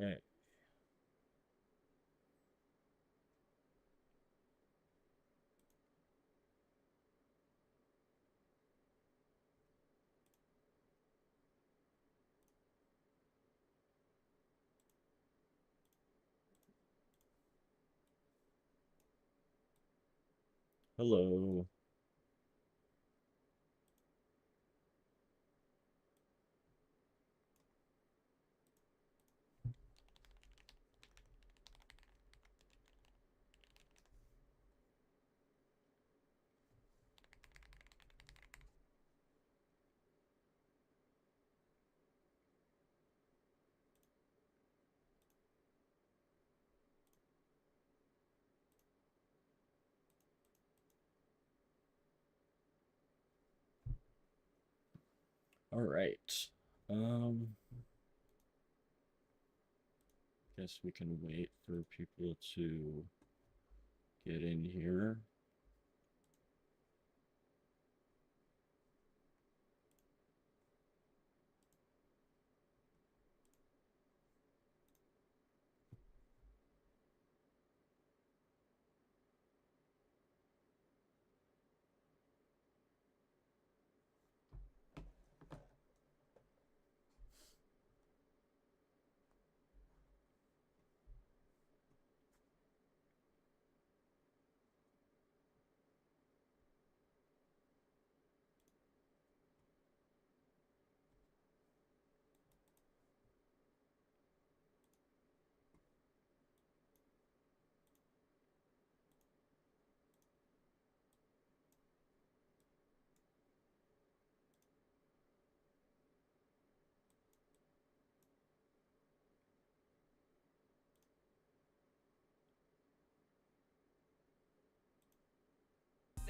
Okay. Hello. All right. Um, guess we can wait for people to get in here.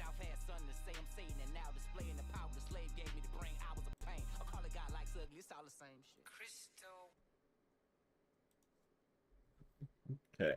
South had something to say, I'm saying it now. Displaying the power the slave gave me the brain. I was a pain. I call it God likes ugly. It's all the same shit. Crystal. Okay.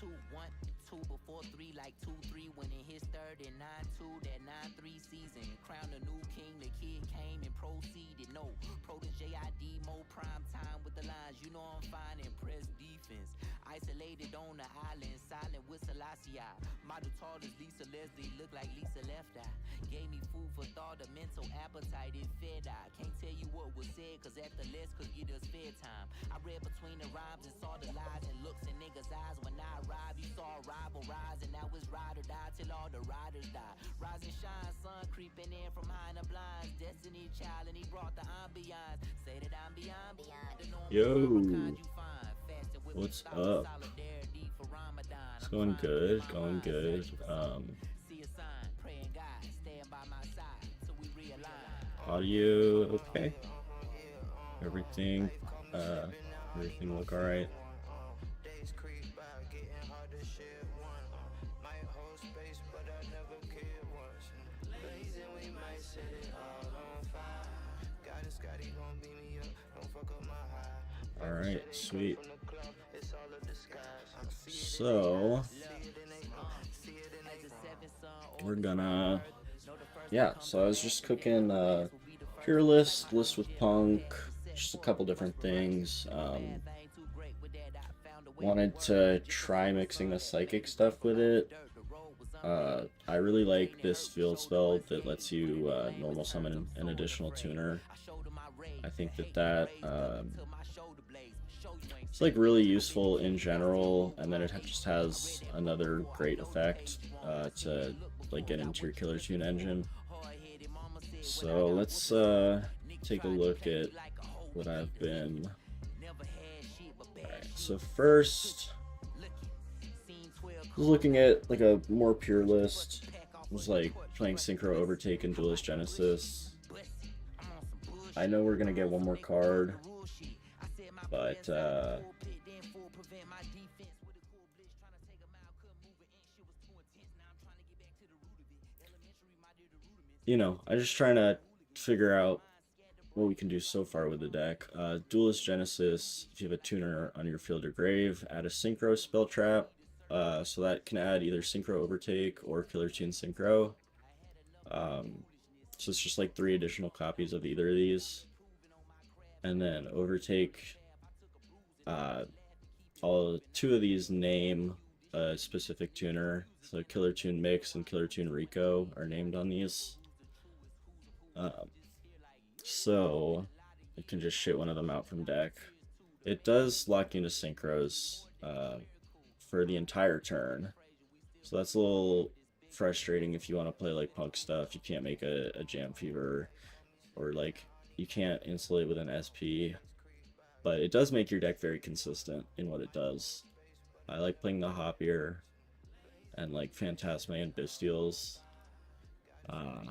Two, one, two before three, like 2-3 when it hits third and 9-2, that 9-3 season. Crowned a new king, the kid came and proceeded. No, protege ID, more prime time with the lines. You know I'm fine and press defense. Isolated on the island, silent with Selassie. Model tall as Lisa Leslie, look like Lisa left eye. Gave me food for thought, a mental appetite, it fed I. Can't tell you what was said, cause at the list could get us fair time. I read between the rhymes and saw the lies and looks in niggas' eyes. When I arrived, you saw a rival rise, and now it's ride or die till all the riders die. Rise and shine, sun creeping in from behind the blinds. Destiny child, and he brought the ambiance. Say that I'm beyond the normal farmer Yo, kind you find. Fasting with me, what's stop in up? solidarity for Ramadan. It's I'm going trying to clear good, my going mind, good. searching for something. See a sign, praying God, stand by my side till we realign. Audio okay? Everything, uh, everything look all right? Days creep by, getting hard to share one. Might hold space, but I never cared once. Blazing, we might set it all on fire. God and Scotty gon' beat me up, don't fuck up my high. All Bible right, said they cut sweet. from the cloth, it's all a disguise. I see it in they So, eyes, see it in they see it in they we're gonna, yeah, so I was just cooking Pure List with Punk, just a couple different things. Wanted to try mixing the psychic stuff with it. I really like this field spell that lets you normal summon an additional tuner. I think that it's like really useful in general, and then it just has another great effect to like get into your killer tune engine. So let's take a look at what I've been. Alright, so first, I was looking at like a more pure list. It was like playing Synchro Overtake and Duelist Genesis. I know we're gonna get one more card, but you know, I'm just trying to figure out what we can do so far with the deck. Duelist Genesis, if you have a tuner on your field or grave, add a Synchro spell trap. So that can add either Synchro Overtake or Killer Tune Synchro. Um, so it's just like 3 additional copies of either of these. And then Overtake, uh, all 2 of these name a specific tuner. So Killer Tune Mix and Killer Tune Rico are named on these. Um, so you can just shit one of them out from deck. It does lock into synchros for the entire turn, so that's a little frustrating if you want to play like punk stuff. You can't make a Jam Fever, or like you can't insulate with an SP, but it does make your deck very consistent in what it does. I like playing the Hopier and like Phantasma and Bystials. Uh,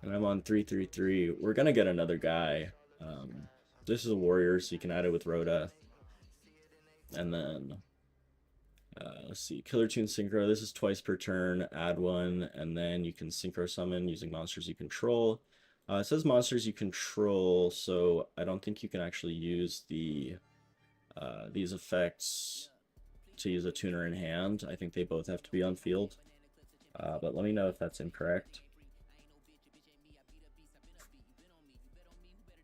and I'm on 333. We're gonna get another guy. This is a warrior, so you can add it with Rhoda. And then let's see, Killer Tune Synchro. This is twice per turn. Add one, and then you can Synchro Summon using monsters you control. It says monsters you control, so I don't think you can actually use these effects to use a tuner in hand. I think they both have to be on field. But let me know if that's incorrect.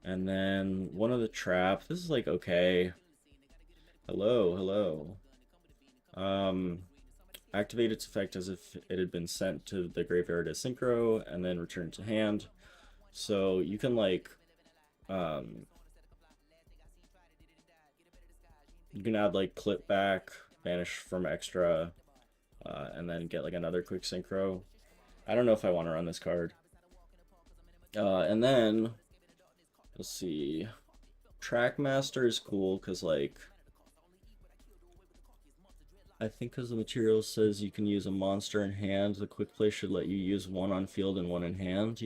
And then one of the trap. This is like okay. Hello, hello. Activate its effect as if it had been sent to the graveyard as synchro and then returned to hand. So you can like you can add like clip back, banish from extra, and then get like another quick synchro. I don't know if I want to run this card. And then let's see. Trackmaster is cool because like I think because the material says you can use a monster in hand, the quick play should let you use one on field and one in hand.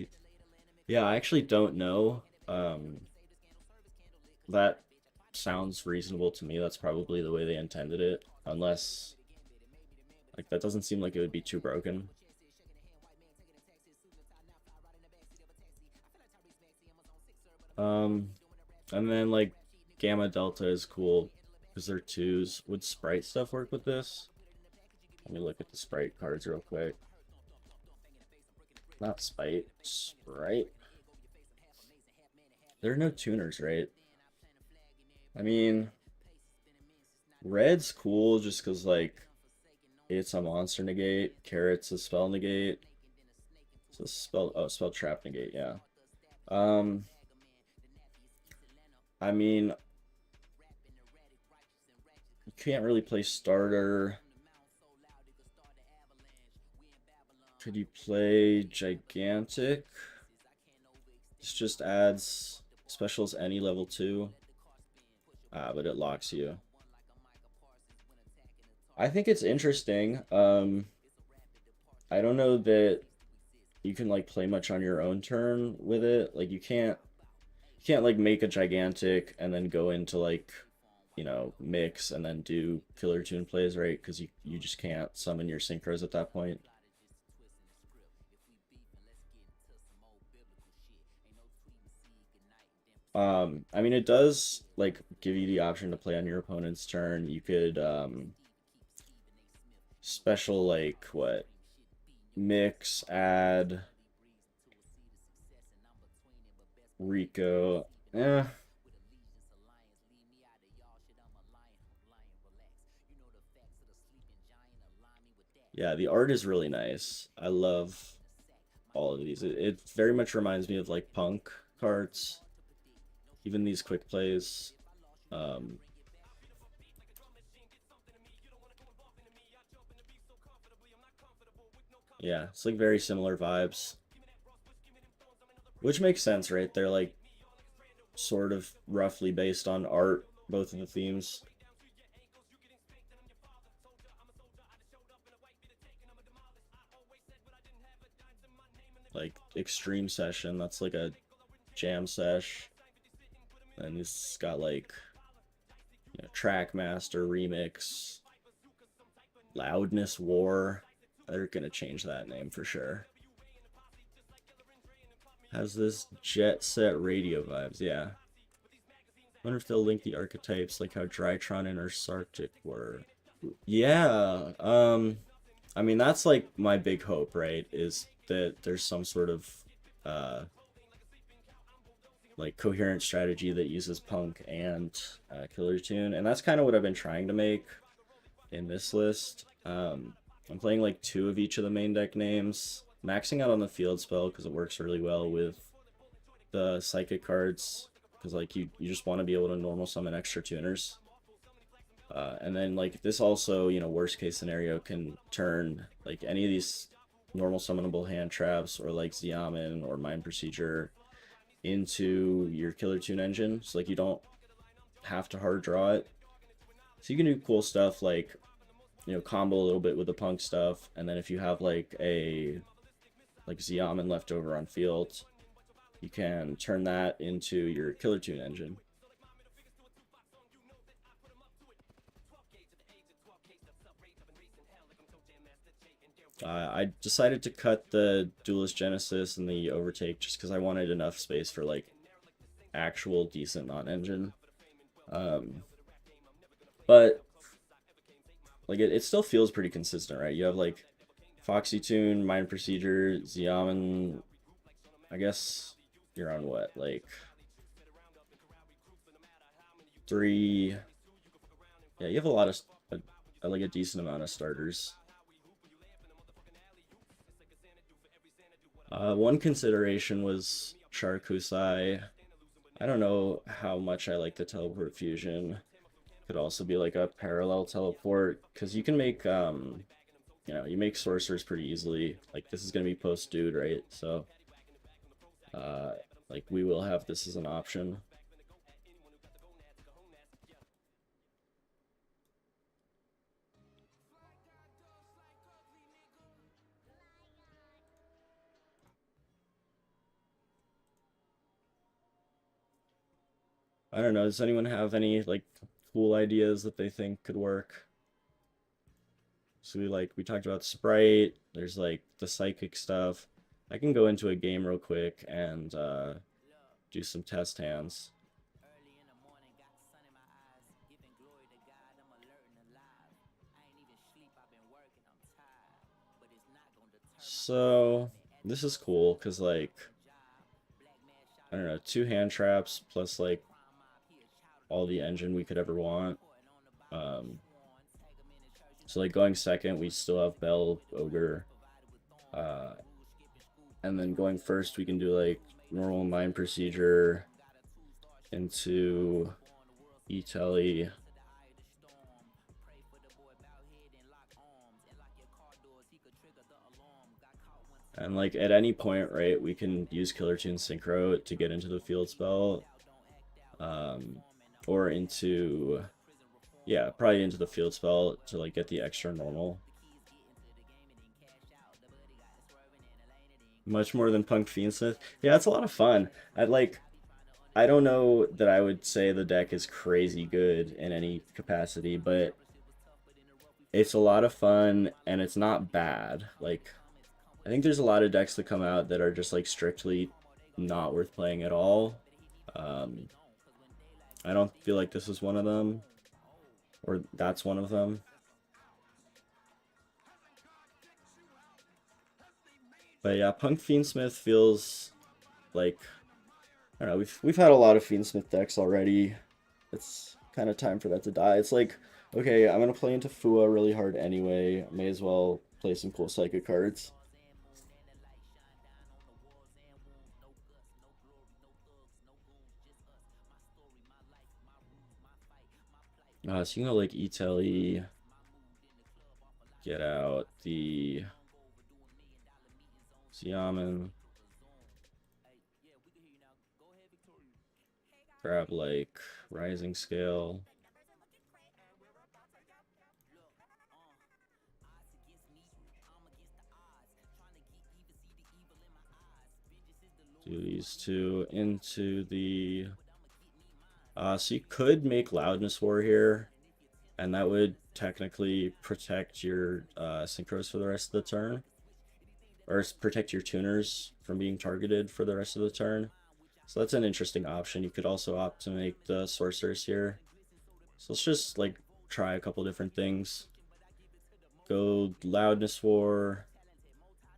Yeah, I actually don't know. That sounds reasonable to me. That's probably the way they intended it, unless like that doesn't seem like it would be too broken. Um, and then like Gamma Delta is cool because they're twos. Would Sprite stuff work with this? Let me look at the Sprite cards real quick. Not Sprite, Sprite. There are no tuners, right? I mean, red's cool just because like it's a monster negate, carrot's a spell negate. It's a spell trap negate, yeah. Um, I mean, you can't really play starter. Could you play gigantic? This just adds specials any level 2. But it locks you. I think it's interesting. I don't know that you can like play much on your own turn with it. Like you can't like make a gigantic and then go into like mix and then do killer tune plays, right? Because you just can't summon your synchros at that point. I mean, it does like give you the option to play on your opponent's turn. You could special like what mix, add Rico. Yeah, the art is really nice. I love all of these. It very much reminds me of like punk cards. Even these quick plays. Um, yeah, it's like very similar vibes. Which makes sense, right? They're like sort of roughly based on art, both of the themes. Like Extreme Session, that's like a jam sesh. And he's got like Trackmaster Remix, Loudness War. They're gonna change that name for sure. Has this jet set radio vibes, yeah. Wonder if they'll link the archetypes like how Drytron and Ursarctic were. Yeah, I mean that's like my big hope, right? Is that there's some sort of uh like coherent strategy that uses Punk and Killer Tune, and that's kind of what I've been trying to make in this list. I'm playing like two of each of the main deck names, maxing out on the field spell because it works really well with the psychic cards. Because like you just want to be able to normal summon extra tuners, and then like this also, you know, worst case scenario can turn like any of these normal summonable hand traps or like Xiamen or Mind Procedure into your Killer Tune engine. So like you don't have to hard draw it. So you can do cool stuff like, you know, combo a little bit with the Punk stuff, and then if you have like a like Xiamen left over on field, you can turn that into your Killer Tune engine. I decided to cut the Duelist Genesis and the Overtake just because I wanted enough space for like actual decent non-engine. Um, but like it still feels pretty consistent, right? You have like Foxy Tune, Mind Procedure, Xiamen. I guess you're on what, like three? Yeah, you have a lot of like a decent amount of starters. One consideration was Charkusai. I don't know how much I like the teleport fusion. Could also be like a parallel teleport because you can make you know, you make sorcerers pretty easily. Like this is gonna be post dude, right? So uh like we will have this as an option. I don't know, does anyone have any like cool ideas that they think could work? So we talked about Sprite, there's like the psychic stuff. I can go into a game real quick and do some test hands. Early in the morning, got the sun in my eyes, giving glory to God. I'm alert and alive. I ain't even sleep, I've been working, I'm tired. But it's not gonna deter my So ambition at this this is point. cool I'm because on my like own job. Black man shot I at don't the know, two police hand traps plus like crime mob, he a child of the all the weak. engine we could ever want. Putting on the Bible he Um, sworn. Take him in the church, you so know like the going deacon second, we mourn. still have Bell, Living twice, Ogre, provided with thorns. uh, Breaking rules, skipping school, and purpose then run. going first, we Got can a do new like roommate, no normal stress mind in the dorm. procedure Got a two-star streak, I was into born, the world scared of me. E-Telly. Run to the eye of the storm. Pray for the boy, bow head and lock arms. And lock your car doors, he could trigger the alarm. Got caught one And time, like but at he any learned his point, right, we lesson. can Don't use act Killer out, Tune don't act out, Synchro to don't get act into the out. field Don't act spell, out, don't act out. Keep performing, the or whole act out. into, Like prison reform, yeah, the probably whole into the act field out. spell Well, to like get the extra normal. the keys get into the game and then cash out. The buddy got it swerving in the lane and then Much crash more out. than Punk Got Fiendsmith. caught Yeah, slipping, it's a lot ain't of no fun. excuse. I like. I be trying to I don't understand why know these that I niggas would act say like the they deck ain't is used to. crazy good in any capacity, but Remember shit was tough, but in the rough we it's found a lot gold. of fun My and life it's was not easier, bad. come and Like come, it's come I with the think there's a lot of decks that territory. come out that are just like strictly Come on, they gon' not try. worth playing at Better hit me, all. better hit me before he hit me Um, gone. Cause when daylight I come, don't they feel like gon' this need is me one of them, gone. Oh. or that's one of them. But yeah, Punk Fiendsmith feels like I don't know. We've had a lot of Fiendsmith decks already. It's kind of time for that to die. It's like okay, I'm gonna play into Fua really hard anyway. May as well play some cool psychic cards. Stars and moon and the light shine down on the wars and wounds. No guts, no glory, no thugs, no goons, just us. My story, my life, my rules, my fight, my plight. Whether So you it can go be like good or E-Telly, bad, my mood in the club off a lot of get gas. out I stay the hung over doing $1 million meetings on Zoom. Xiamen, Speak of a Zoom. Hey, yeah, we can hear you now. Go ahead, Victoria. grab like Rising Scale. Odds against me, I'm against the odds. Trying to get even, see the evil in my eyes. Vengeance is the Do Lord's, he these might not two always into provide. But I'ma the get me mine. so you could make Loudness War here, And if you tempt me, and then that try would to set me technically down. protect your synchros for the rest of the turn. or protect your tuners from being targeted for the rest of the turn. So that's an interesting option. You could also opt to make the sorceress here. So let's just like try a couple different things. Go loudness war,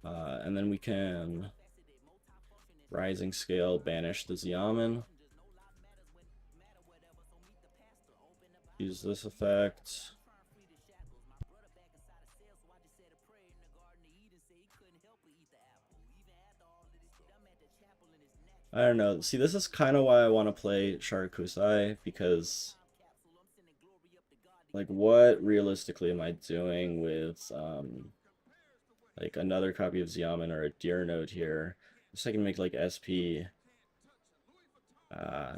and then we can rising scale banish the Xiamen. Use this effect. I don't know. See, this is kind of why I want to play Sharakusai, because like what realistically am I doing with like another copy of Xiamen or a Deer Note here? Just I can make like SP. Uh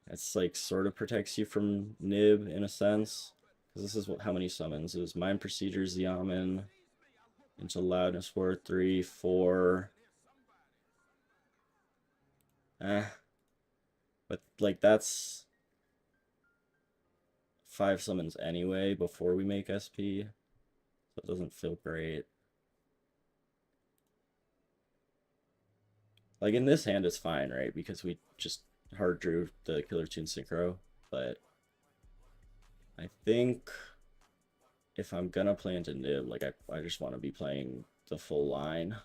it's like sort of protects you from Nib in a sense. Because this is how many summons. It was Mind Procedure, Xiamen, into Loudness 4, 3, 4. But like that's 5 summons anyway before we make SP. So it doesn't feel great. Like in this hand it's fine, right? Because we just hard drew the Killer Tune Synchro. But I think if I'm gonna play into Nib, like I just want to be playing the full line.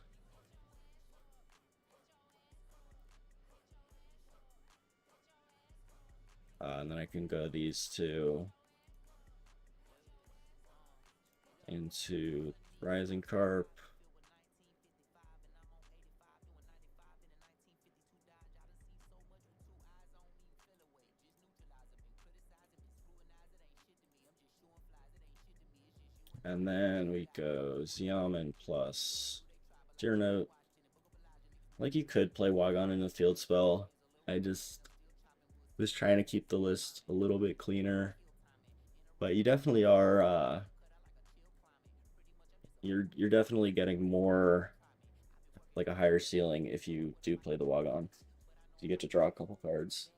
And then I can go these two into Rising Carp. And then we go Xiamen plus Deer Note. Like you could play Wagon in the field spell. I just was trying to keep the list a little bit cleaner. But you definitely are you're definitely getting more like a higher ceiling if you do play the Wagon. You get to draw a couple cards.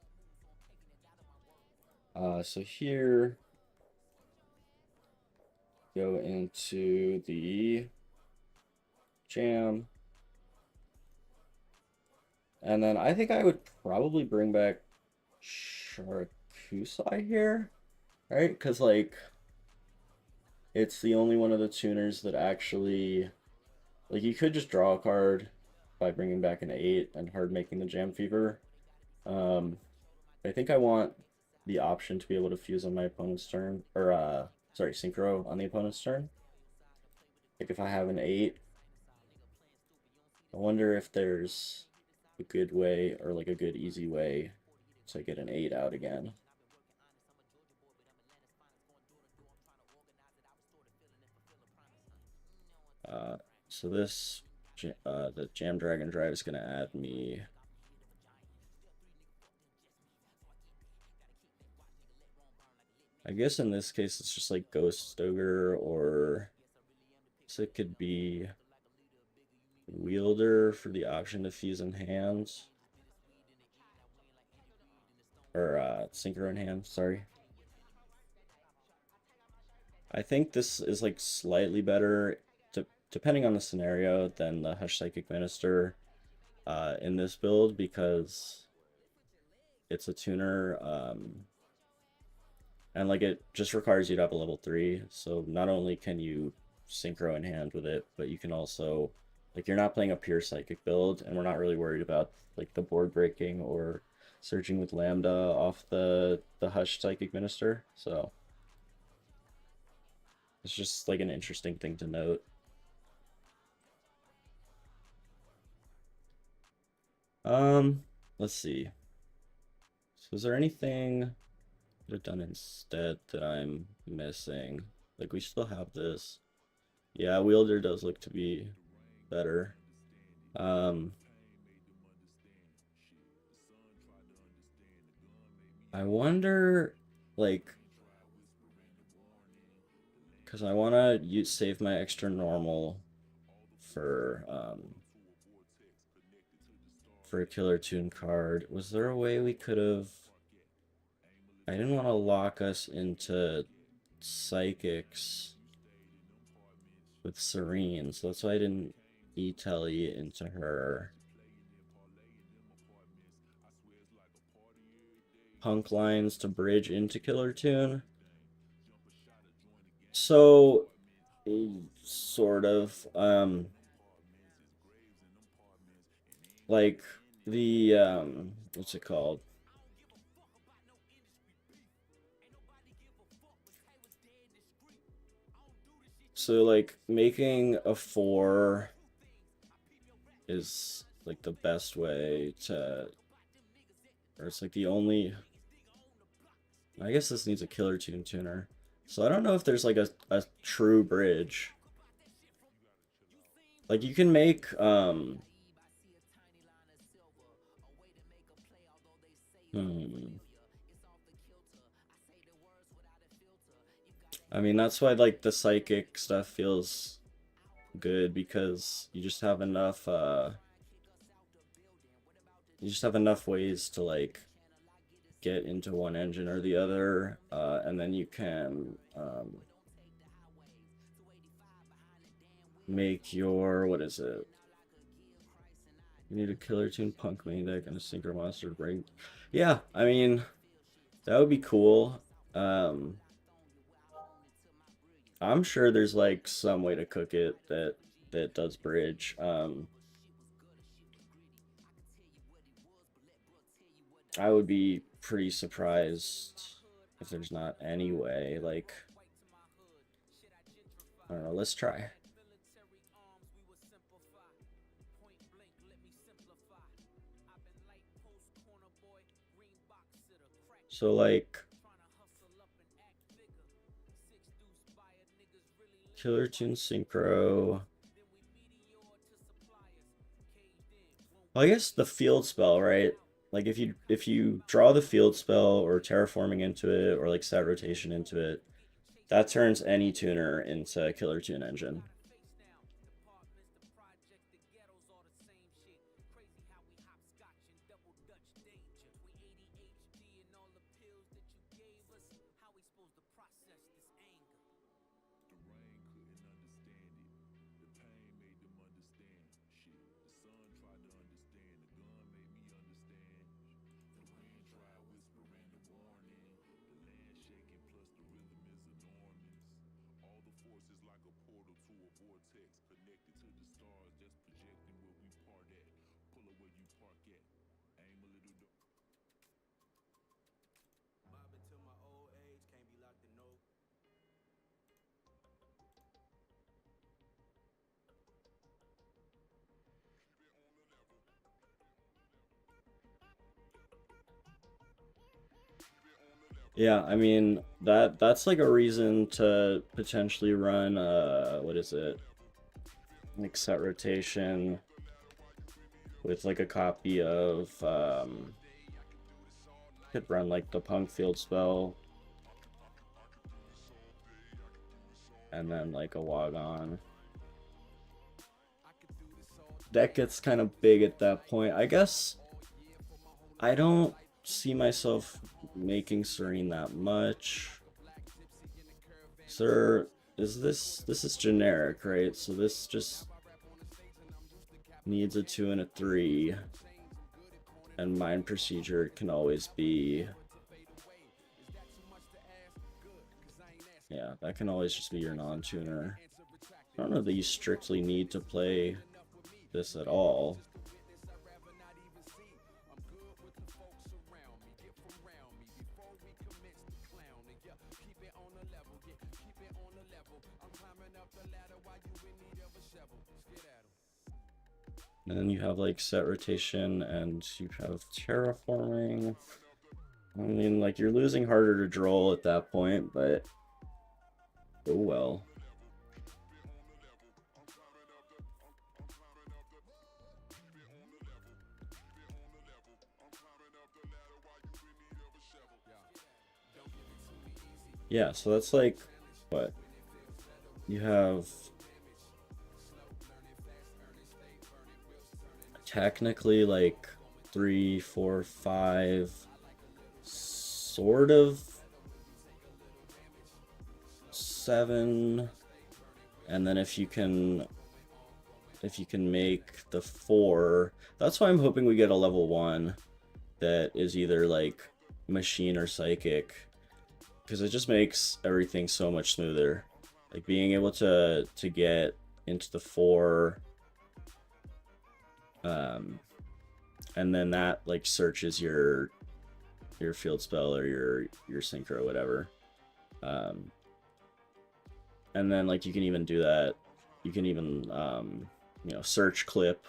So here go into the jam. And then I think I would probably bring back Sharakusai here, right? Because, like, it's the only one of the tuners that actually, like, you could just draw a card by bringing back an 8 and hard making the Jam Fever. I think I want the option to be able to fuse on my opponent's turn, or, sorry, Synchro on the opponent's turn. Like, if I have an 8, I wonder if there's a good way, or like a good easy way to get an 8 out again. So this, the Jam Dragon Drive is going to add me. I guess in this case it's just like Ghost Ogre, or so it could be Wielder for the option to fuse in hands. Or Synchro in hand, sorry. I think this is like slightly better, depending on the scenario, than the Hush Psychic Minister in this build, because it's a tuner, and like it just requires you to have a level 3. So not only can you Synchro in hand with it, but you can also, like, you're not playing a pure Psychic build, and we're not really worried about like the board breaking or searching with Lambda off the Hush Psychic Minister. So it's just like an interesting thing to note. Let's see. So is there anything I could have done instead that I'm missing? Like we still have this. Yeah, Wielder does look to be better. I wonder, like, because I want to save my extra normal for a killer tune card. Was there a way we could have? I didn't want to lock us into psychics. with Serene, so that's why I didn't E-telly into her. Punk lines to bridge into Killer Tune. So, sort of. Like the what's it called? So like making a 4 is like the best way to, or it's like the only. I guess this needs a Killer Tune tuner. So I don't know if there's like a true bridge. Like you can make hmm. I mean that's why like the psychic stuff feels good because you just have enough ways to like get into one engine or the other, and then you can make your, what is it? You need a Killer Tune Punk main deck and a Synchro Monster to bring. Yeah, I mean, that would be cool. Um, I'm sure there's like some way to cook it that does bridge. I would be pretty surprised if there's not any way. Like, I don't know, let's try. So like Killer Tune Synchro. Well, I guess the field spell, right? Like if you draw the field spell or terraforming into it or like set rotation into it, that turns any tuner into a Killer Tune engine. Yeah, I mean that's like a reason to potentially run what is it? Like set rotation with like a copy of could run like the punk field spell and then like a Wagon. That gets kind of big at that point. I guess I don't see myself making Serene that much. Sir, this is generic, right? So this just needs a 2 and a 3. And Mind Procedure can always be, yeah, that can always just be your non-tuner. I don't know that you strictly need to play this at all. And then you have like set rotation and you have terraforming. I mean, like you're losing harder to draw at that point, but oh well. Yeah, so that's like what you have. Technically like 3, 4, 5 sort of 7 And then if you can make the 4, that's why I'm hoping we get a level 1 that is either like machine or psychic, because it just makes everything so much smoother. Like being able to get into the 4, and then that like searches your field spell or your synchro, whatever. And then like you can even do that. You can even you know, search clip.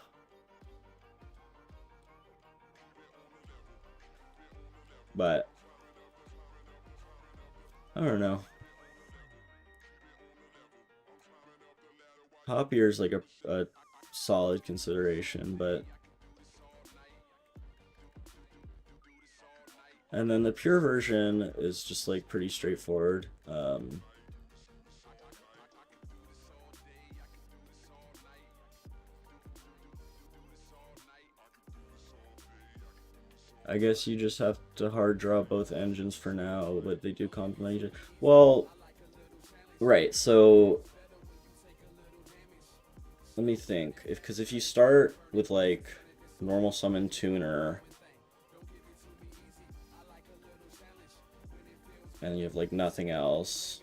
But I don't know. Copier is like a solid consideration, but and then the pure version is just like pretty straightforward. I guess you just have to hard draw both engines for now, but they do complement each other. Well, right, so let me think. Because if you start with like normal summon tuner and you have like nothing else,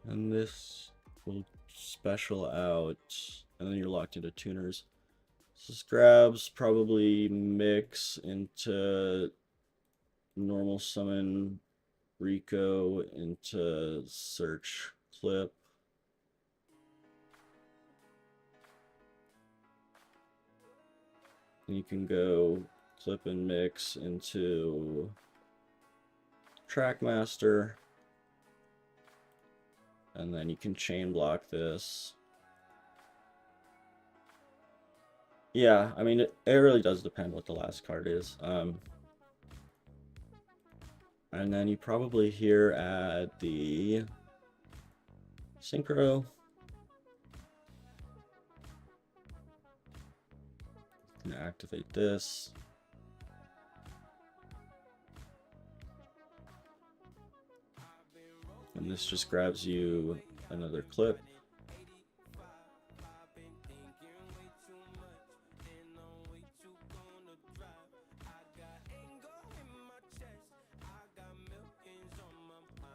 and this will special out, and then you're locked into tuners. So this grabs probably mix into normal summon Rico into search clip. And you can go clip and mix into Trackmaster. And then you can chain block this. Yeah, I mean, it really does depend what the last card is. And then you probably here add the synchro. You can activate this. And this just grabs you another clip.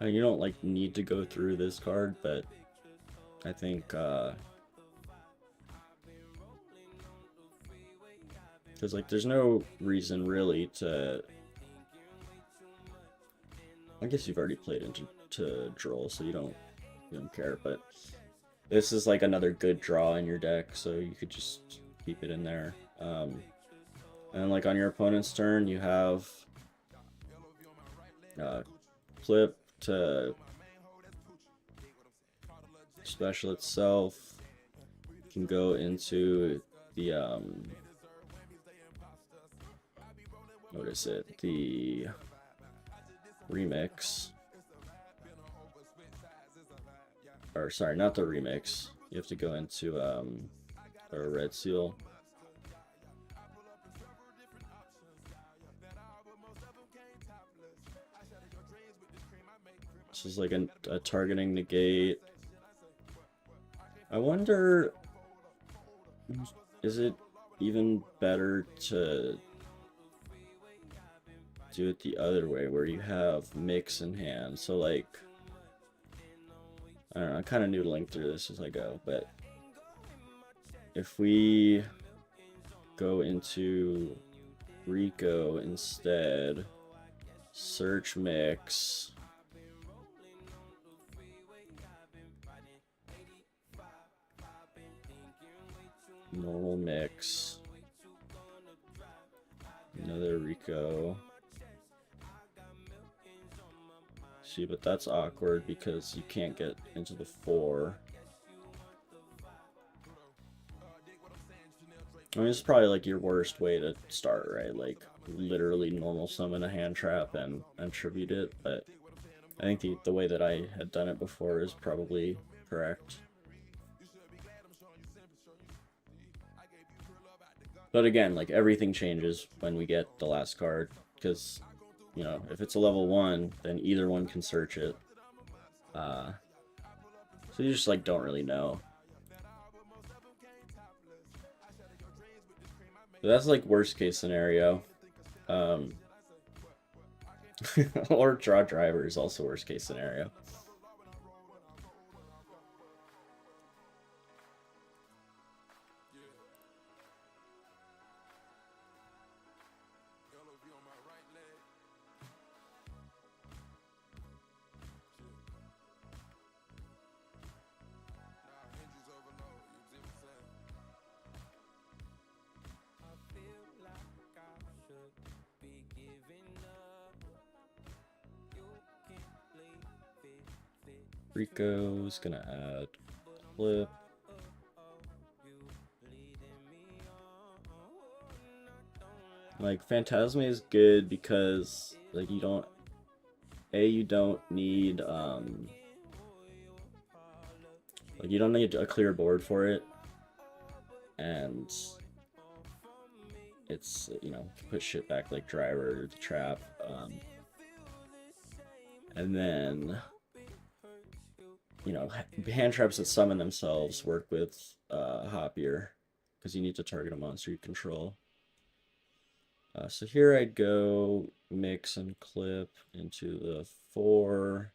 And you don't like need to go through this card, but I think because like there's no reason really to. I guess you've already played into Droll, so you don't care. But this is like another good draw in your deck, so you could just keep it in there. And like on your opponent's turn, you have clip to special itself. You can go into the what is it? The remix. Or sorry, not the remix. You have to go into a red seal. This is like a targeting negate. I wonder, is it even better to do it the other way, where you have mix in hand? So like, I don't know, I'm kind of noodling through this as I go, but if we go into Rico instead, search mix, normal mix, another Rico. See, but that's awkward because you can't get into the 4. I mean, it's probably like your worst way to start, right? Like literally normal summon a hand trap and tribute it, but I think the way that I had done it before is probably correct. But again, like everything changes when we get the last card, because you know if it's a level 1, then either one can search it. So you just like don't really know. So that's like worst case scenario. Um, or draw driver is also worst case scenario. Rico's gonna add clip. Like Phantasme is good because like you don't need like you don't need a clear board for it, and it's, you know, put shit back like driver, the trap, and then, you know, hand traps that summon themselves work with Hoppier because you need to target a monster you control. So here I'd go mix and clip into the 4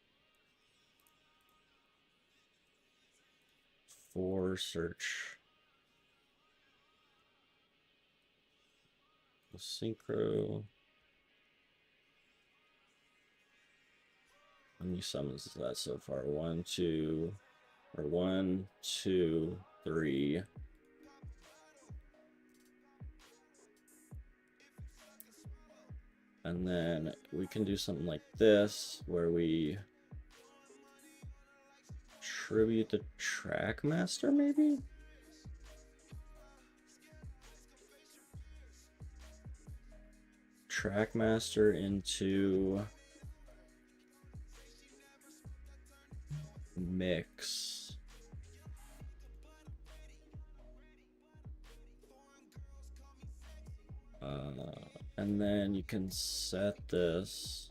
search. Synchro. How many summons is that so far? 1, 2, 3. And then we can do something like this, where we tribute the Trackmaster, maybe? Trackmaster into mix. And then you can set this.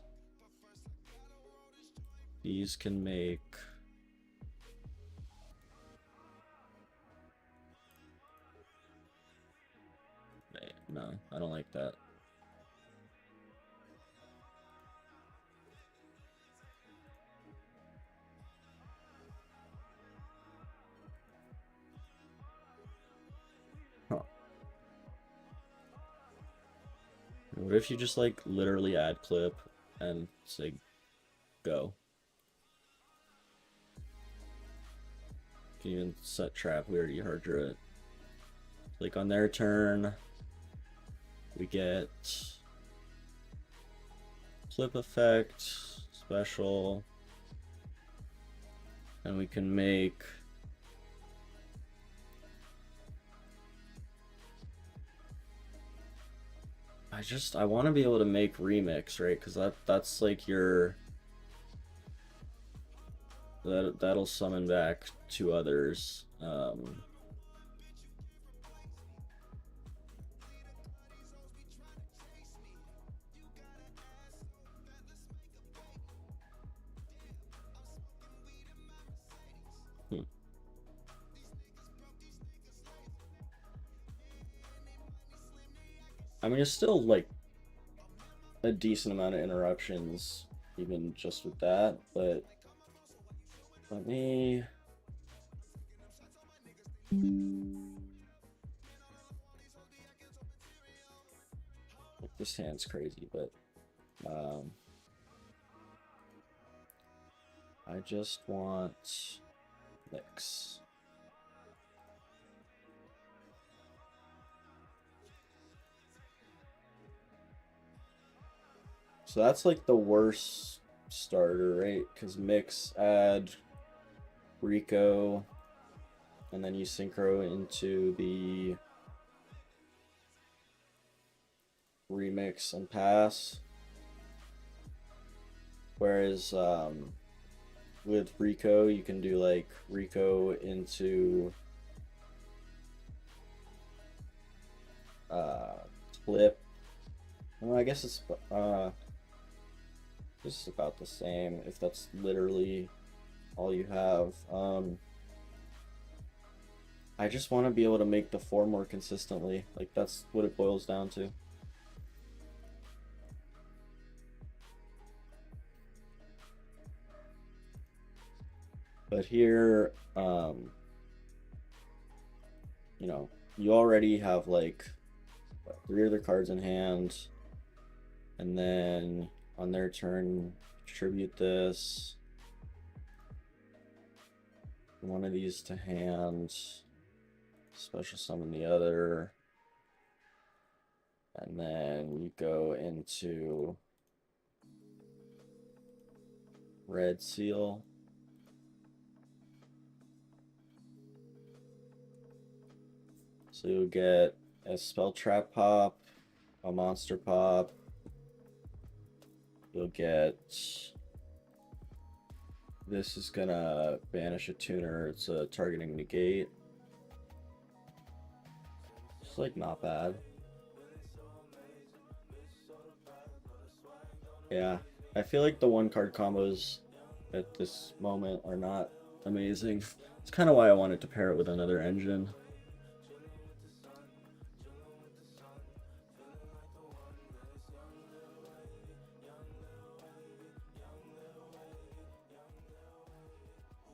These can make no, I don't like that. Huh. What if you just like literally add clip and say go? You can even set trap. We already hard drew it. Click on their turn. We get clip effect, special, and we can make I want to be able to make remix, right? Because that's like your that'll summon back 2 others. I mean, it's still like a decent amount of interruptions, even just with that, but let me. Like, this hand's crazy, but I just want mix. So that's like the worst starter, right? Because mix, add Rico, and then you synchro into the remix and pass. Whereas with Rico, you can do like Rico into uh, clip. Well, I guess it's just about the same if that's literally all you have. I just want to be able to make the 4 more consistently. Like that's what it boils down to. But here, you know, you already have like what, 3 other cards in hand, and then on their turn, distribute this. One of these to hand, special summon the other, and then you go into red seal. So you'll get a spell trap pop, a monster pop. You'll get this is gonna banish a tuner. It's a targeting negate. It's like not bad. Yeah, I feel like the 1 card combos at this moment are not amazing. It's kind of why I wanted to pair it with another engine.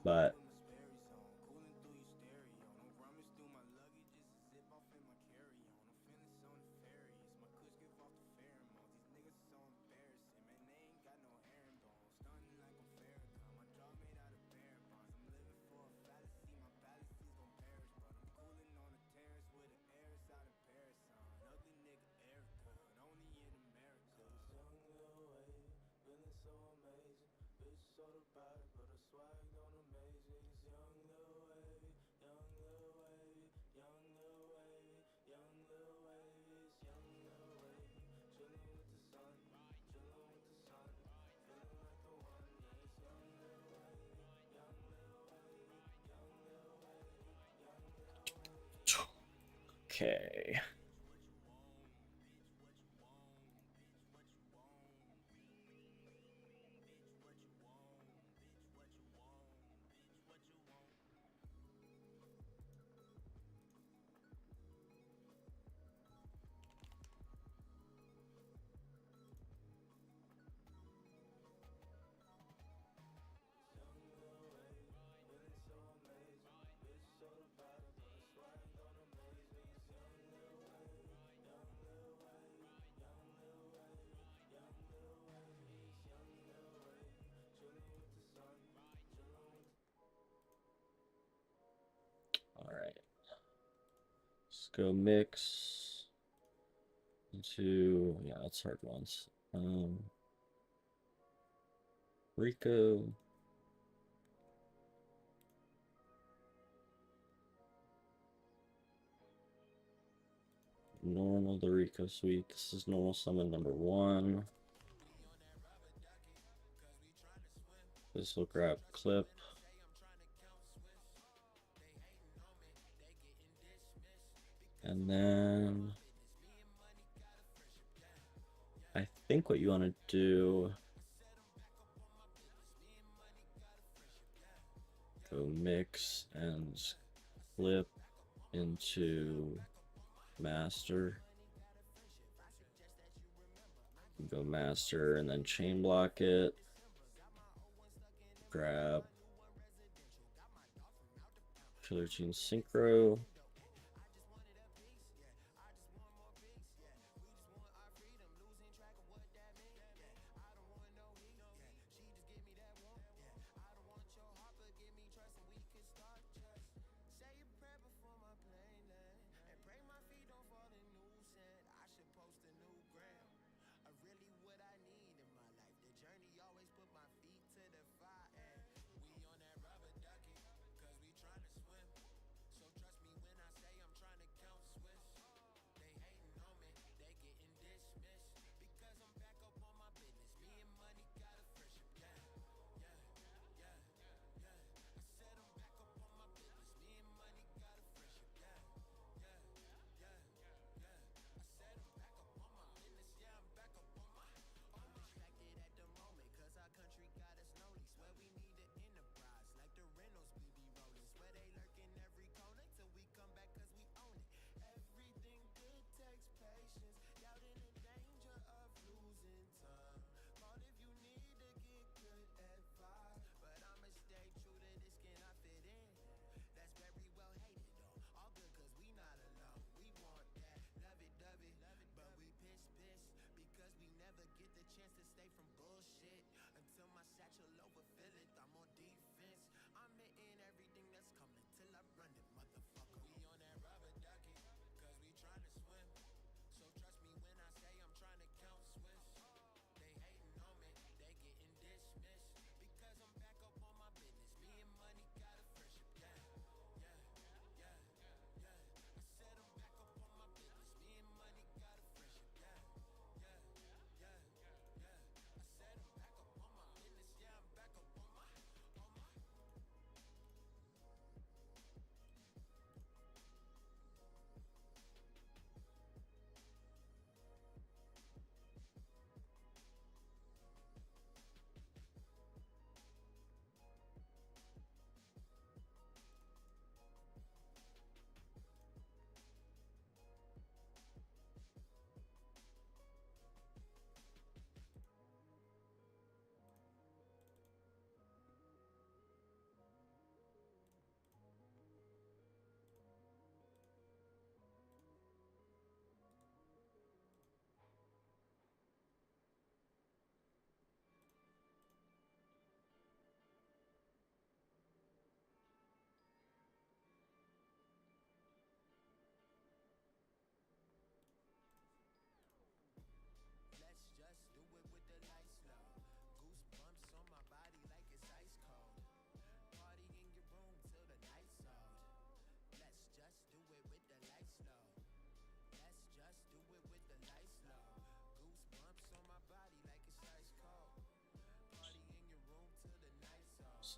But okay. All right. Let's go mix into, yeah, that's hard ones. Rico. Normal the Rico suite. This is normal summon number 1. This will grab clip. And then I think what you want to do, go mix and clip into master. Go master and then chain block it. Grab Killer Gene Synchro.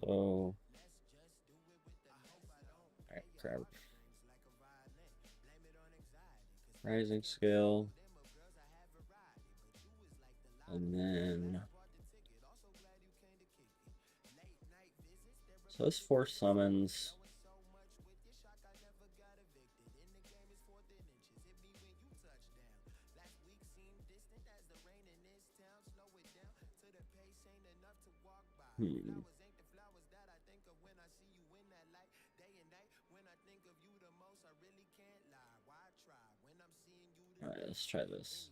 So, alright, grab rising scale, and then so this 4 summons. Hmm. All right, let's try this.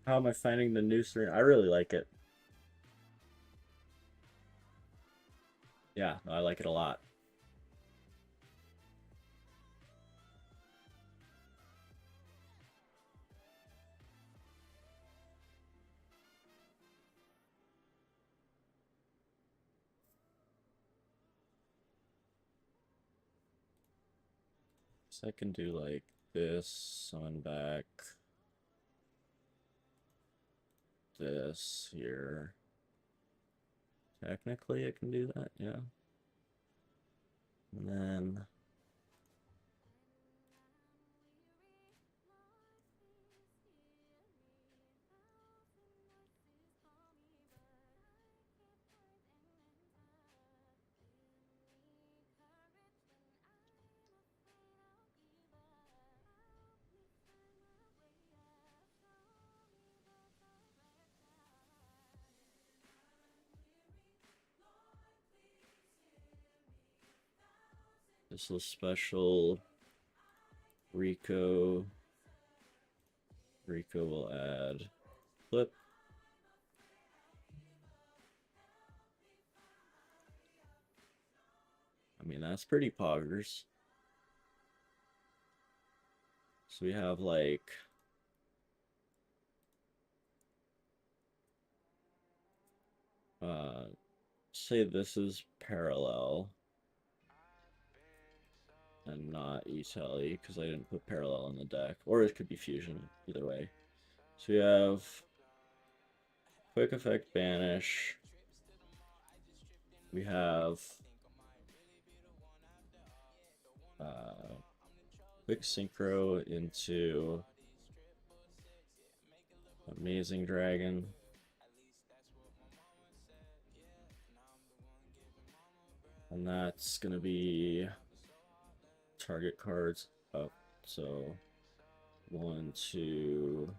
How am I finding the new screen? I really like it. Yeah, I like it a lot. So I can do like this, summon back this here. Technically, I can do that, yeah. And then this little special Rico. Rico will add flip. I mean, that's pretty poggers. So we have like say this is parallel and not E-Tally because I didn't put parallel in the deck, or it could be fusion, either way. So we have quick effect banish. We have quick synchro into Amazing Dragon. And that's gonna be target cards up. So 1, 2,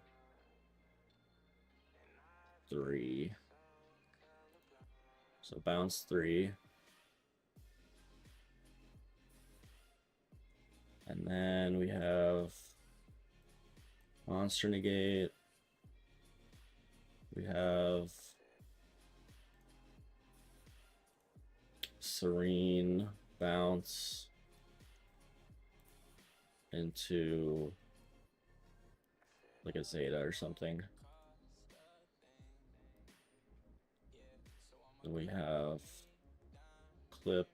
3. So bounce 3. And then we have monster negate. We have serene bounce into like a Zeta or something. Then we have clip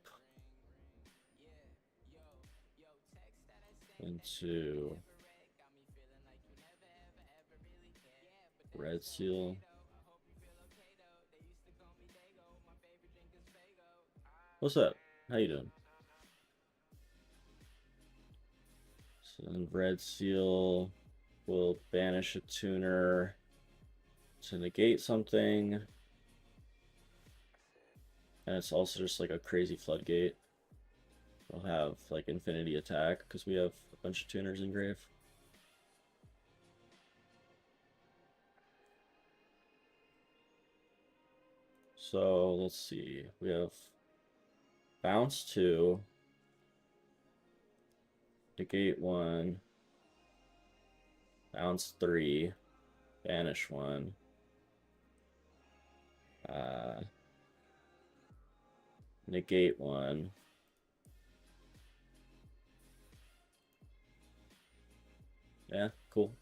into red seal. What's up? How you doing? So then red seal will banish a tuner to negate something. And it's also just like a crazy floodgate. We'll have like infinity attack because we have a bunch of tuners in grave. So let's see. We have bounce 2, negate 1, bounce 3, banish 1. Negate 1. Yeah, cool.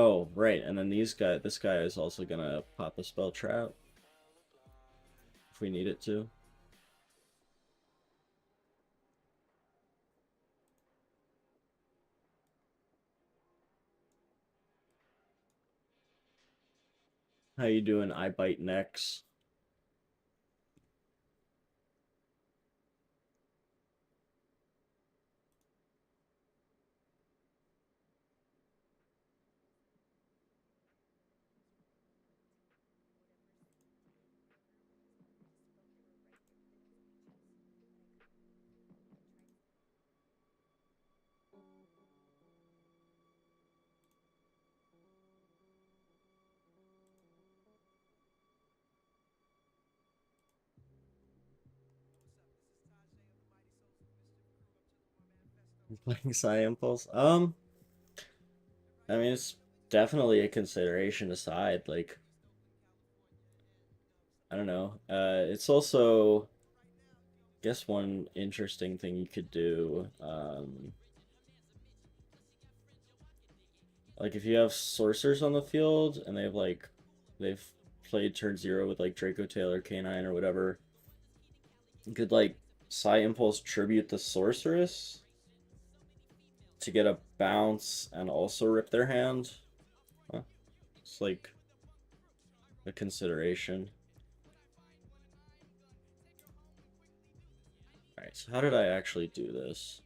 Oh, right, and then this guy is also gonna pop a spell trap if we need it to. How you doing? I bite necks. Playing Psy Impulse. I mean, it's definitely a consideration aside. Like, I don't know. It's also, I guess one interesting thing you could do. Like if you have sorcerers on the field and they've played turn zero with like Draco Taylor, K9 or whatever, you could like Psy Impulse tribute the sorceress to get a bounce and also rip their hand. Huh. It's like a consideration. Alright, so how did I actually do this?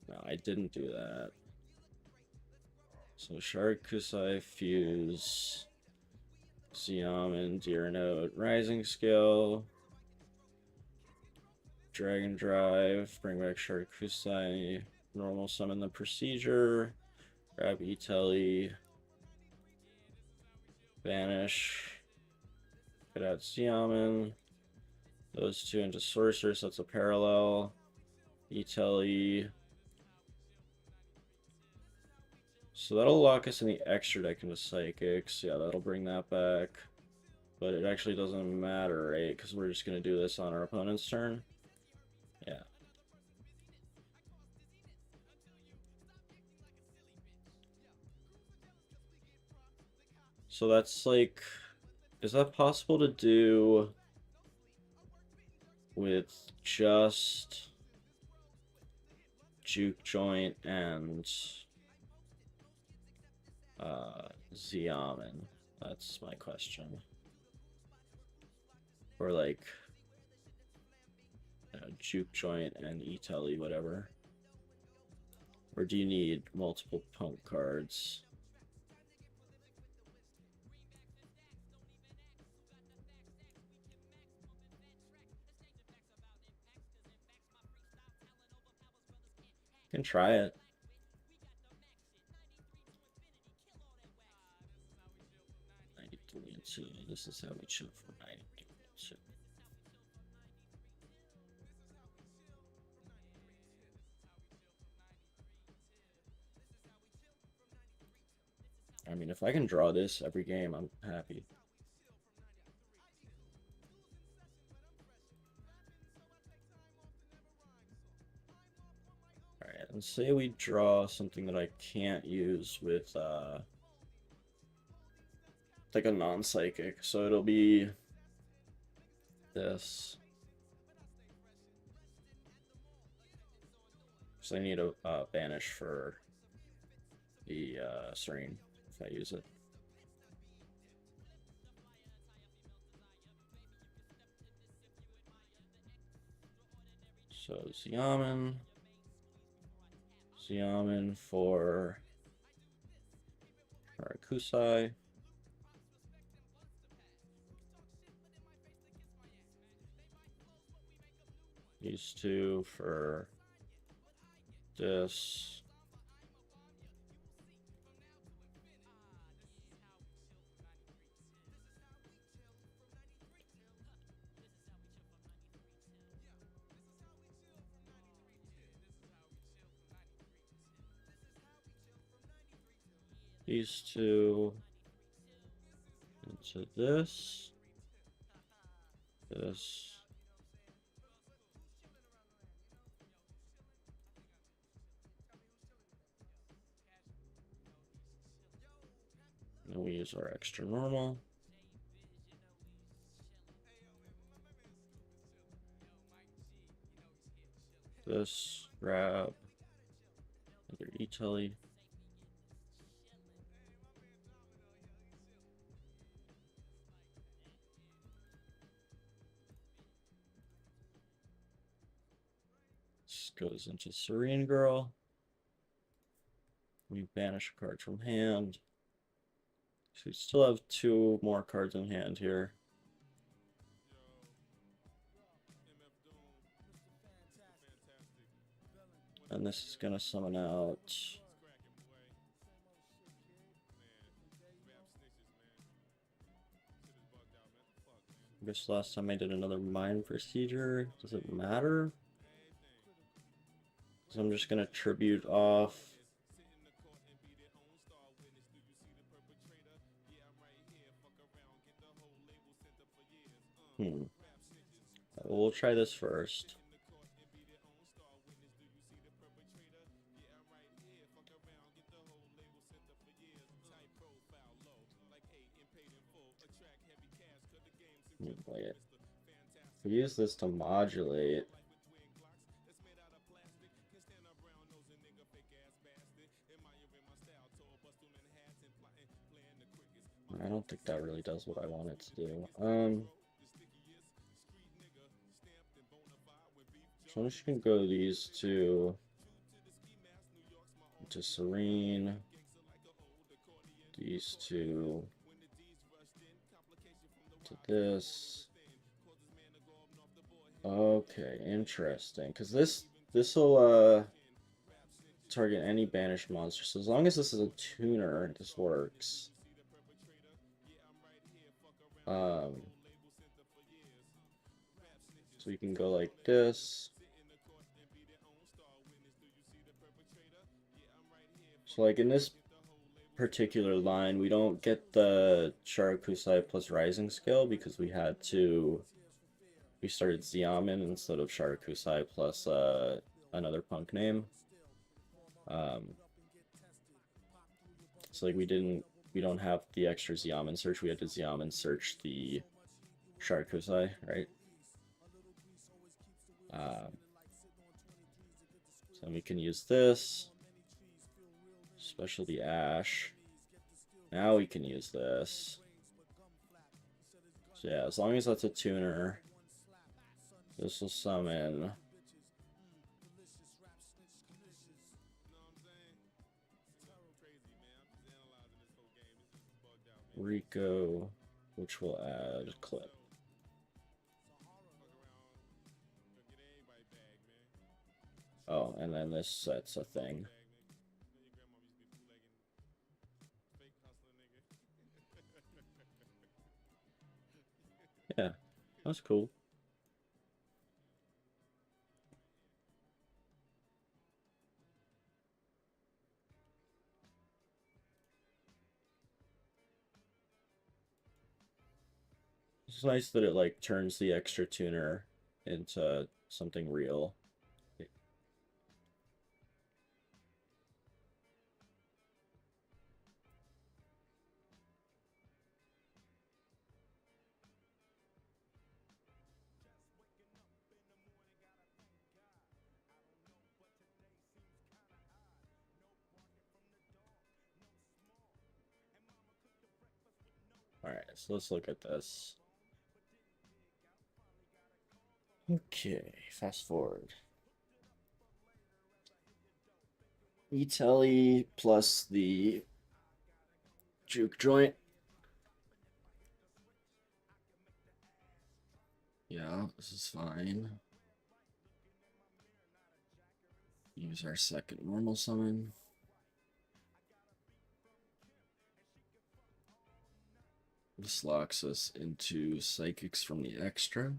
No, I didn't do that. So Sharkusai Fuse, Xiamen, Deer Note, Rising Scale, Dragon Drive, bring back Sharkusai, normal summon the Procedure, grab Itelli, Banish, get out Xiamen, those two into Sorceress, that's a parallel, Itelli. So that'll lock us in the extra deck into Psychics. Yeah, that'll bring that back. But it actually doesn't matter, right? Because we're just going to do this on our opponent's turn. Yeah. So that's like... Is that possible to do with just Juke Joint and Xiamen? That's my question. Or like Juke Joint and Itelli, whatever. Or do you need multiple punk cards? Can try it. 93 and 2. This is how we chill for 93 and 2. I mean, if I can draw this every game, I'm happy. Alright, and say we draw something that I can't use with, like a non-psychic. So it'll be this. So I need a banish for the Serene if I use it. So Xiamen for Harakusai. These two for this. These two into this. This. Then we use our extra normal. This, grab another E-Telly. This goes into Serene Girl. We banish a card from hand. So we still have 2 more cards in hand here. And this is gonna summon out. I guess last time I did another Mind Procedure. Does it matter? So I'm just gonna tribute off. We'll try this first. Wait. We use this to modulate. I don't think that really does what I want it to do. So I'm just gonna go these two to Serene. These two to this. Okay, interesting. Because this'll target any banished monster. So as long as this is a tuner, this works. So we can go like this. So like in this particular line, we don't get the Sharakusai plus Rising scale because we started Xiamen instead of Sharakusai plus another punk name. So like we don't have the extra Xiamen search. We had to Xiamen search the Sharakusai, right? So we can use this. Specialty Ash. Now we can use this. So yeah, as long as that's a tuner, this will summon Rico, which will add Clip. Oh, and then this sets a thing. Yeah, that's cool. It's nice that it like turns the extra tuner into something real. Alright, so let's look at this. Okay, fast forward. E-Telly plus the juke joint. Yeah, this is fine. Use our second normal summon. This locks us into Psychics from the extra.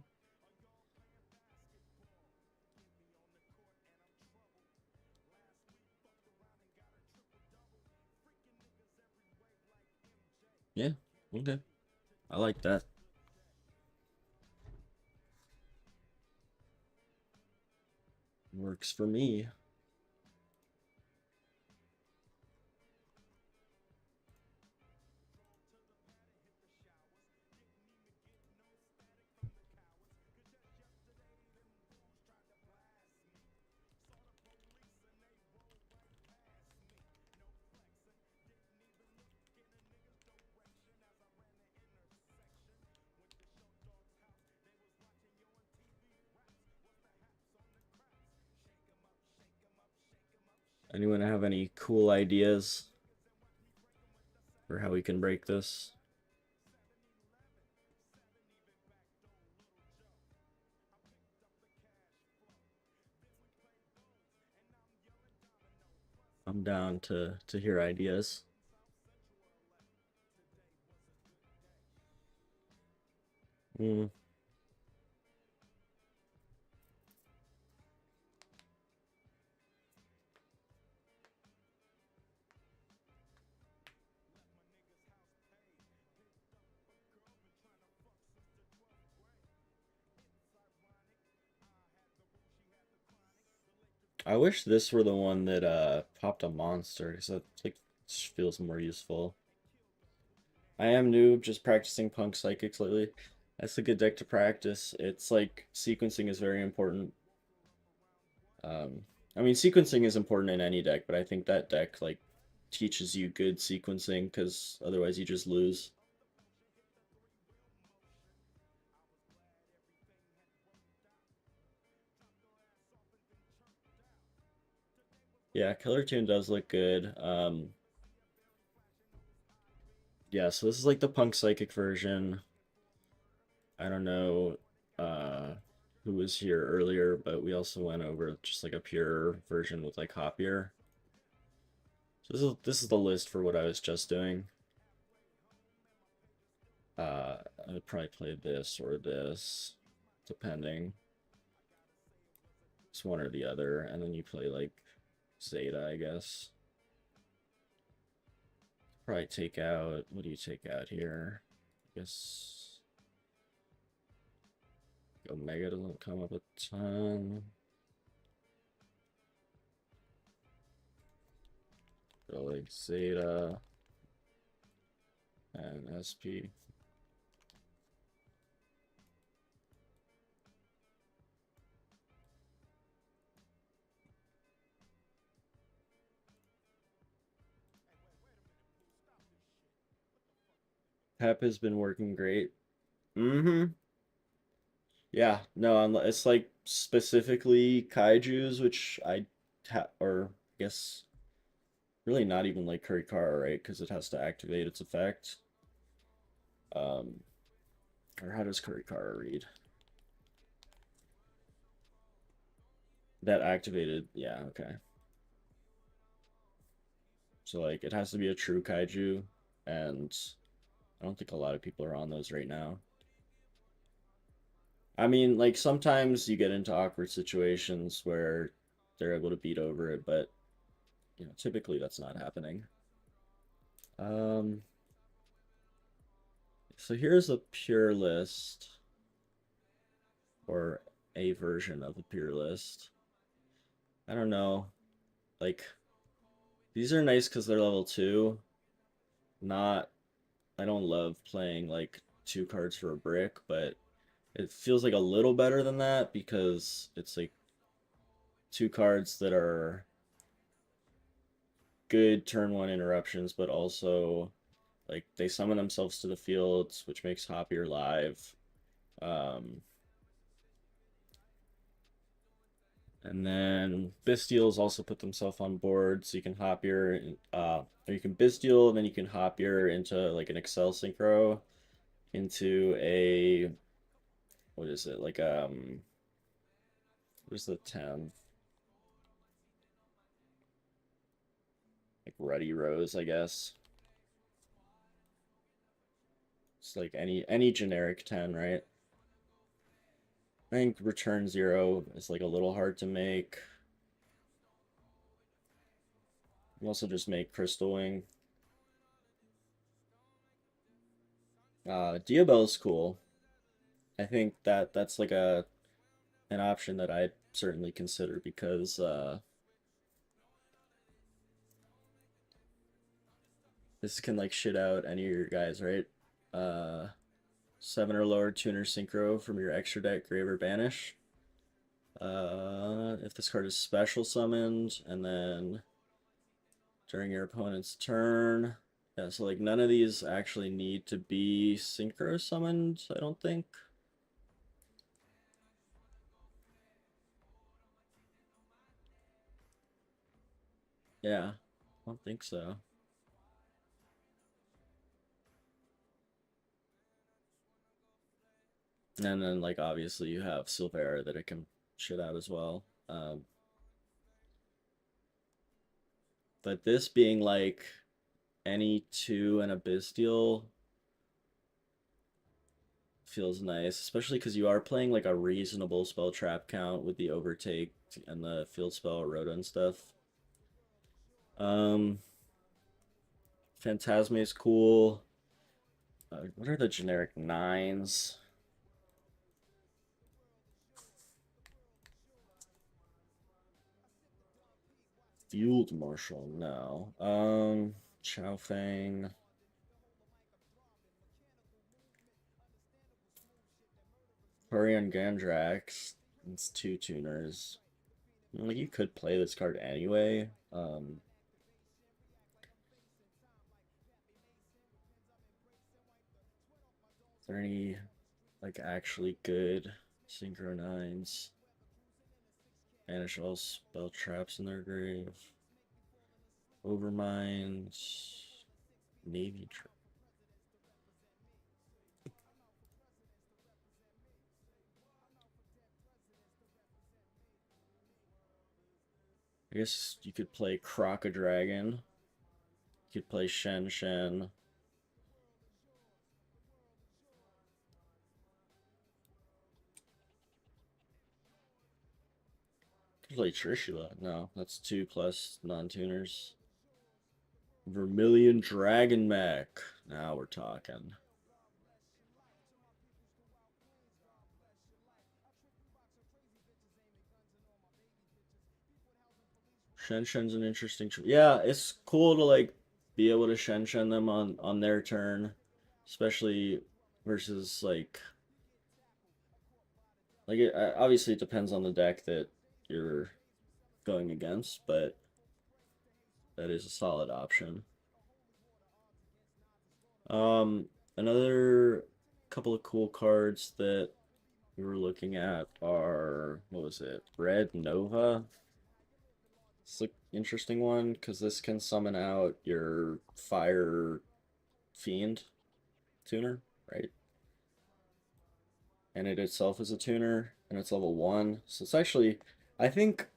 Yeah, okay. I like that. Works for me. Anyone have any cool ideas for how we can break this? I'm down to hear ideas. Mm. I wish this were the one that popped a monster because that like feels more useful. I am new, just practicing Punk Psychics lately. That's a good deck to practice. It's like sequencing is very important. Um, I mean, sequencing is important in any deck, but I think that deck like teaches you good sequencing because otherwise you just lose. Yeah, Killer Tune does look good. Yeah, so this is like the Punk Psychic version. I don't know who was here earlier, but we also went over just like a pure version with like Hopier. So this is the list for what I was just doing. I would probably play this or this, depending. It's one or the other, and then you play like Zeta, I guess. Probably take out. What do you take out here? I guess Omega doesn't come up a ton. Go like Zeta and SP. Pep has been working great. Mm-hmm. Yeah, no, it's like specifically kaijus, which I or I guess really not even like Kurikara, right? Because it has to activate its effect. Um, or how does Kurikara read? That activated, yeah, okay. So like it has to be a true kaiju, and I don't think a lot of people are on those right now. I mean, like sometimes you get into awkward situations where they're able to beat over it, but typically that's not happening. Um, so here's a pure list, or a version of a pure list. I don't know. Like these are nice because they're level 2. Not I don't love playing like 2 cards for a brick, but it feels like a little better than that because it's like 2 cards that are good turn 1 interruptions, but also like they summon themselves to the fields, which makes Hopier live. Um, and then Bestials also put themselves on board, so you can Hopier, or you can Bestial, and then you can Hopier into like an Excel Synchro into a what is it like where's the 10? Like Ruddy Rose, I guess. It's like any generic 10, right? I think return 0 is like a little hard to make. You also just make Crystal Wing. Diabell's cool. I think that's like an option that I'd certainly consider because this can like shit out any of your guys, right? Uh, 7 or lower tuner synchro from your extra deck, grave or banish. If this card is special summoned, and then during your opponent's turn. Yeah, so like none of these actually need to be synchro summoned, I don't think. Yeah, I don't think so. And then like obviously you have Silvera that it can shit out as well. But this being like any two and a Bisteel feels nice, especially because you are playing like a reasonable spell trap count with the overtake and the field spell Rhoda and stuff. Um, Phantasma is cool. What are the generic nines? Field Marshal, no. Chow Fang. Hurrian Gandrax. It's two tuners. Like you could play this card anyway. Is there any like actually good synchro nines? Banish all spell traps in their grave. Overmind. Navy trap. I guess you could play Crocodragon. You could play Shen Shen. You could play Trishula. No, that's 2+ non-tuners. Vermilion Dragon Mech. Now we're talking. Shen Shen's an interesting choice. Yeah, it's cool to like be able to Shen Shen them on their turn, especially versus like it obviously it depends on the deck that you're going against, but that is a solid option. Um, Another couple of cool cards that we were looking at are what was it? Red Nova. It's an interesting one because this can summon out your Fire Fiend tuner, right? And it itself is a tuner, and it's level 1. So it's actually, I think,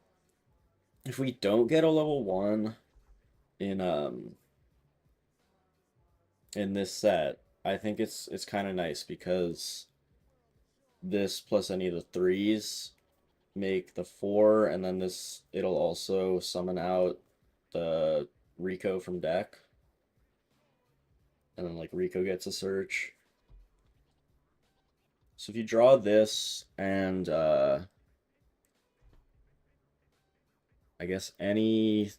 if we don't get a level 1 in in this set, I think it's kind of nice because this plus any of the threes make the 4, and then this it'll also summon out the Rico from deck, and then like Rico gets a search. So if you draw this and I guess any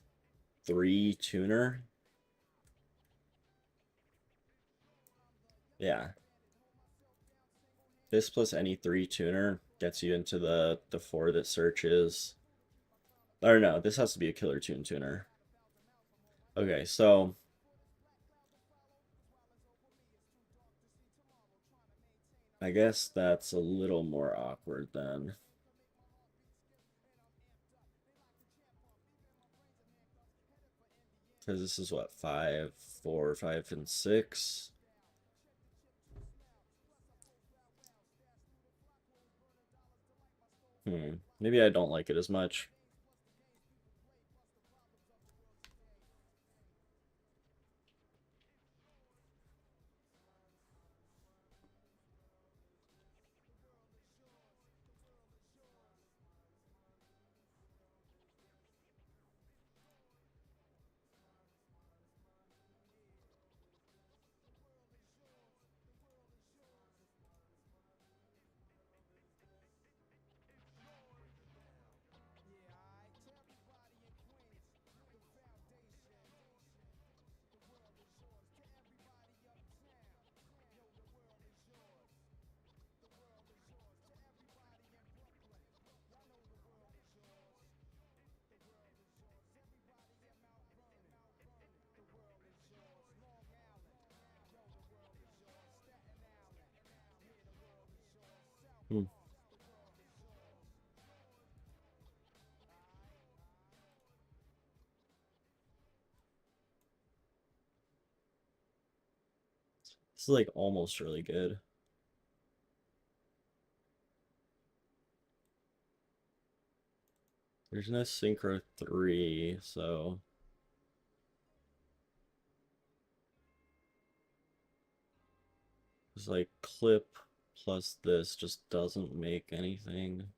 3 tuner, yeah, this plus any 3 tuner gets you into the 4 that searches. Or no, this has to be a killer tune tuner. Okay, so I guess that's a little more awkward then. Because this is what, 5, 4, 5, and 6. Maybe I don't like it as much. Hmm. This is like almost really good. There's no synchro 3, so it's like clip plus this just doesn't make anything.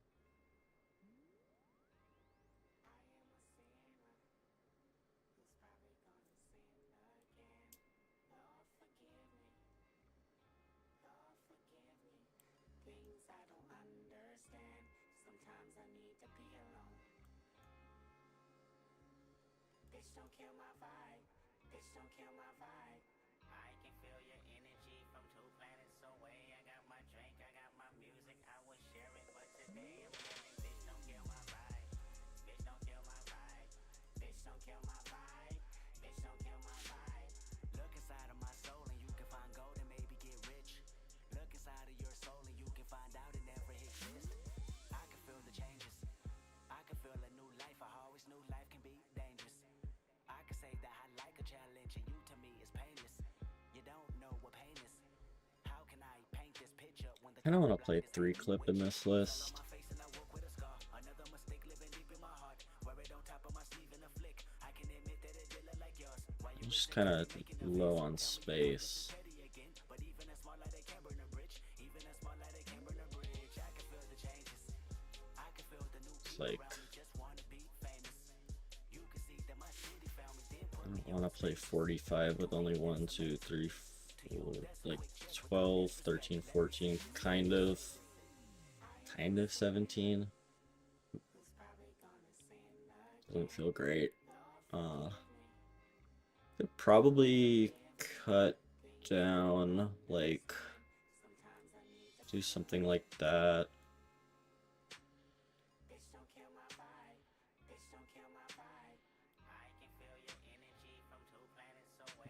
I don't want to play 3 clip in this list. I'm just kind of low on space. It's like I don't want to play 45 with only 1, 2, 3, 4, like 12, 13, 14, kind of 17. Doesn't feel great. Could probably cut down, like do something like that.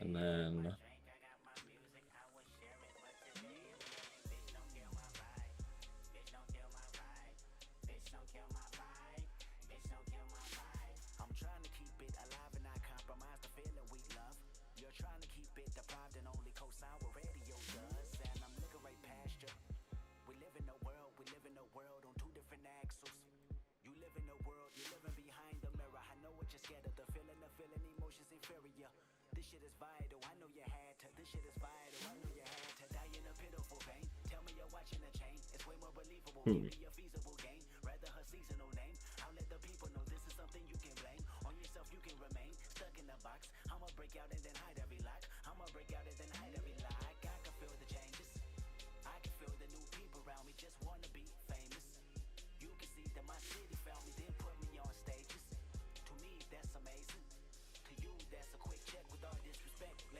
And then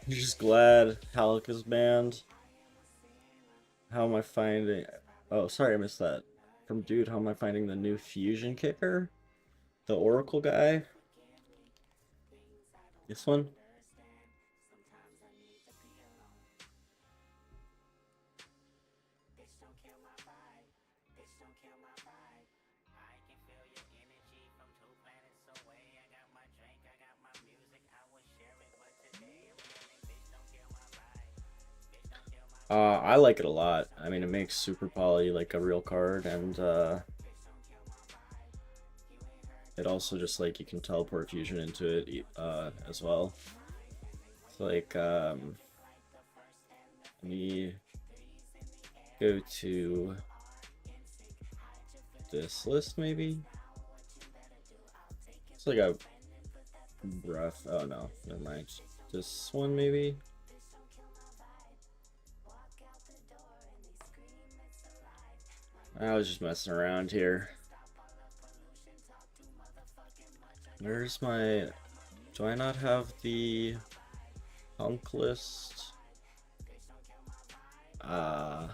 I'm just glad Halleck is banned. How am I finding... Oh, sorry, I missed that. From Dude, how am I finding the new fusion kicker? The Oracle guy? This one? I like it a lot. I mean, it makes Super Poly like a real card, and it also just like you can teleport fusion into it as well. So like let me go to this list maybe. It's like a rough. Oh no, never mind. This one maybe. I was just messing around here. Where's my... Do I not have the hunk list? I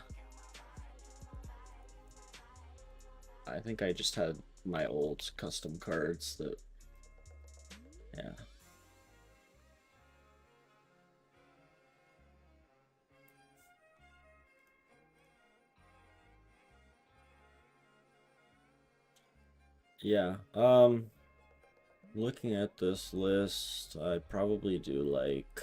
think I just had my old custom cards that... Yeah. Yeah, looking at this list, I probably do like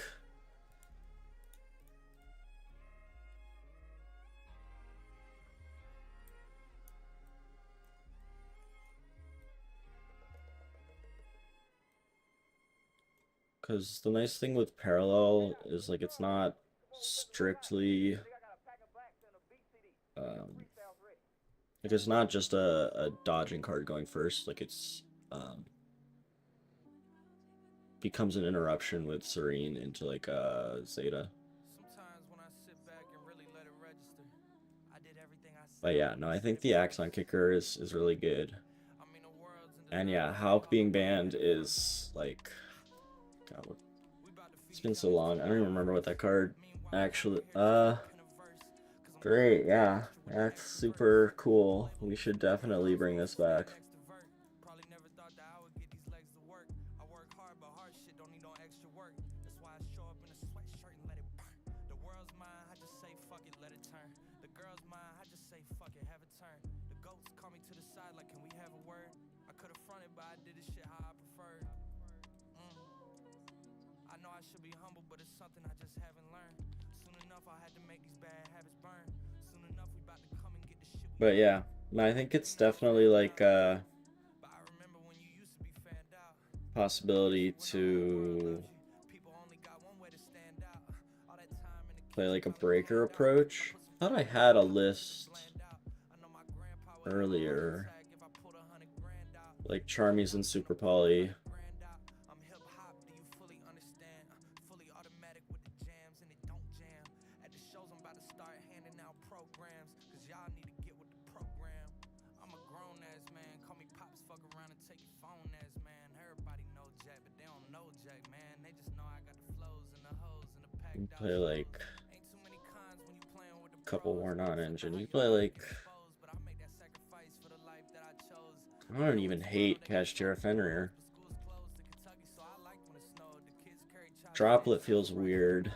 Because the nice thing with parallel is like it's not strictly um, like it's not just a dodging card going first. Like it's becomes an interruption with Serene into like Zeta. But yeah, no, I think the Axon Kicker is really good. And yeah, Hulk being banned is like, God, it's been so long. I don't even remember what that card actually. Great, yeah, that's super cool. We should definitely bring this back. But yeah, I think it's definitely like a possibility to play like a breaker approach. I thought I had a list earlier, like Charmies and Super Poly. Play like a couple more non-engine. You play like I don't even hate Cash Terra Fenrir. Droplet feels weird.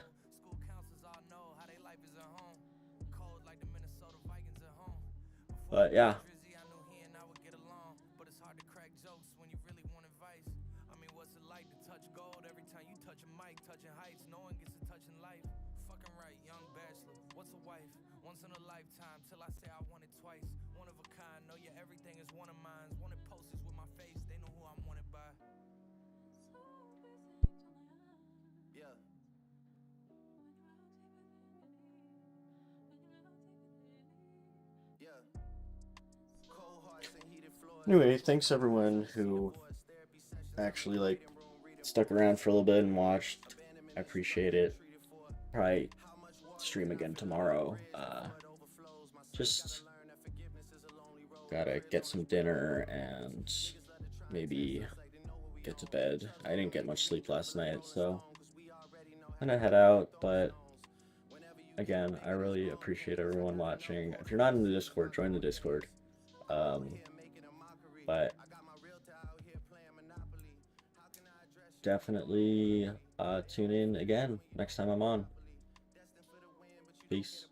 But yeah. Anyway, thanks everyone who actually like stuck around for a little bit and watched. I appreciate it. Probably stream again tomorrow. Just gotta get some dinner and maybe get to bed. I didn't get much sleep last night, so I'm gonna head out. But again, I really appreciate everyone watching. If you're not in the Discord, join the Discord. But definitely tune in again next time I'm on. Peace.